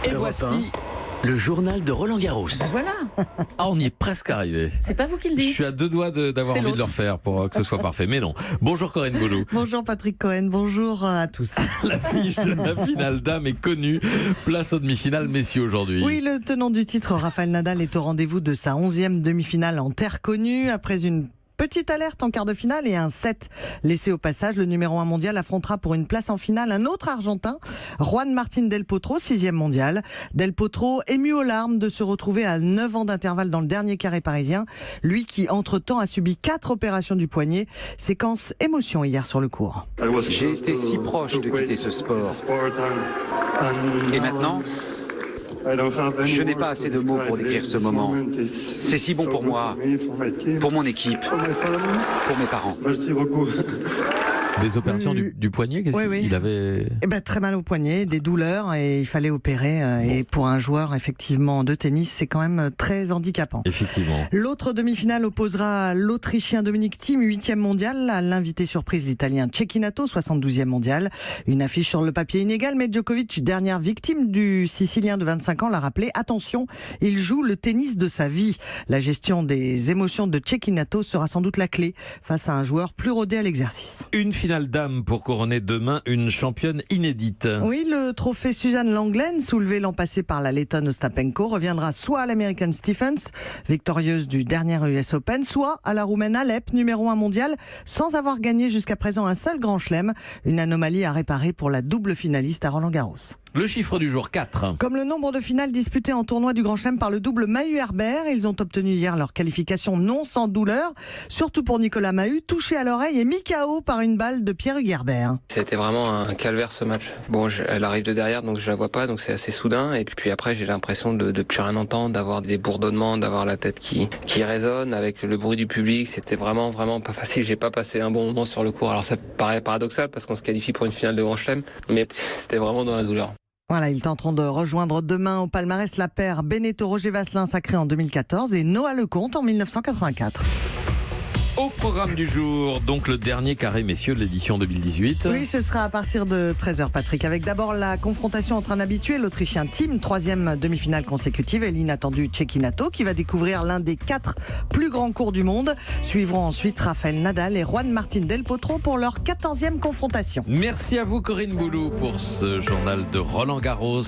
Et Europe voici... Le journal de Roland Garros. Ben voilà, Ah, on y est presque arrivé. c'est pas vous qui le Je dites. suis à deux doigts d'avoir C'est envie de le l'autre. refaire pour que ce soit parfait, mais non. Bonjour Corinne Boulou. Bonjour Patrick Cohen, bonjour à tous. L'affiche de la finale dame est connue. Place aux demi-finales messieurs aujourd'hui. Oui, le tenant du titre, Rafael Nadal, est au rendez-vous de sa 11e demi-finale en terre connue. Après une petite alerte en quart de finale et un set laissé au passage, le numéro 1 mondial affrontera pour une place en finale un autre Argentin, Juan Martín del Potro, 6e mondial. Del Potro, ému aux larmes de se retrouver à 9 ans d'intervalle dans le dernier carré parisien. Lui qui, entre-temps, a subi 4 opérations du poignet. Séquence émotion hier sur le court. J'ai été si proche de quitter ce sport. Et maintenant, je n'ai pas assez de mots pour décrire ce moment. C'est si bon pour moi, pour mon équipe, pour mes parents. Merci beaucoup. Des opérations du poignet, qu'est-ce Oui. qu'il avait? Eh ben, très mal au poignet, des douleurs et il fallait opérer. Et pour un joueur effectivement de tennis, c'est quand même très handicapant. Effectivement. L'autre demi-finale opposera l'Autrichien Dominic Thiem, 8e mondial, à l'invité surprise l'Italien Cecchinato, 72e mondial. Une affiche sur le papier inégale, mais Djokovic, dernière victime du Sicilien de 25 ans, l'a rappelé. Attention, il joue le tennis de sa vie. La gestion des émotions de Cecchinato sera sans doute la clé face à un joueur plus rodé à l'exercice. Une finale dame pour couronner demain une championne inédite. Oui, le trophée Suzanne Lenglen, soulevé l'an passé par la Lettonne Ostapenko, reviendra soit à l'American Stephens, victorieuse du dernier US Open, soit à la Roumaine Alep, numéro 1 mondial, sans avoir gagné jusqu'à présent un seul grand chelem. Une anomalie à réparer pour la double finaliste à Roland-Garros. Le chiffre du jour, 4. Comme le nombre de finales disputées en tournoi du Grand Chelem par le double Mahut-Herbert, ils ont obtenu hier leur qualification non sans douleur, surtout pour Nicolas Mahut, touché à l'oreille et mis KO par une balle de Pierre Herbert. C'était vraiment un calvaire ce match. Bon, elle arrive de derrière, donc je la vois pas, donc c'est assez soudain. Et puis après, j'ai l'impression de plus rien entendre, d'avoir des bourdonnements, d'avoir la tête qui résonne avec le bruit du public. C'était vraiment pas facile. J'ai pas passé un bon moment sur le court. Alors ça paraît paradoxal parce qu'on se qualifie pour une finale de Grand Chelem, mais c'était vraiment dans la douleur. Voilà, ils tenteront de rejoindre demain au palmarès la paire Beneteau-Roger Vasselin sacré en 2014 et Noah Lecomte en 1984. Au programme du jour, donc le dernier carré messieurs de l'édition 2018. Oui, ce sera à partir de 13h, Patrick, avec d'abord la confrontation entre un habitué, l'Autrichien Thiem, 3e demi-finale consécutive, et l'inattendu Cecchinato, qui va découvrir l'un des 4 plus grands cours du monde. Suivront ensuite Rafael Nadal et Juan Martín del Potro pour leur 14e confrontation. Merci à vous Corinne Boulou pour ce journal de Roland Garros.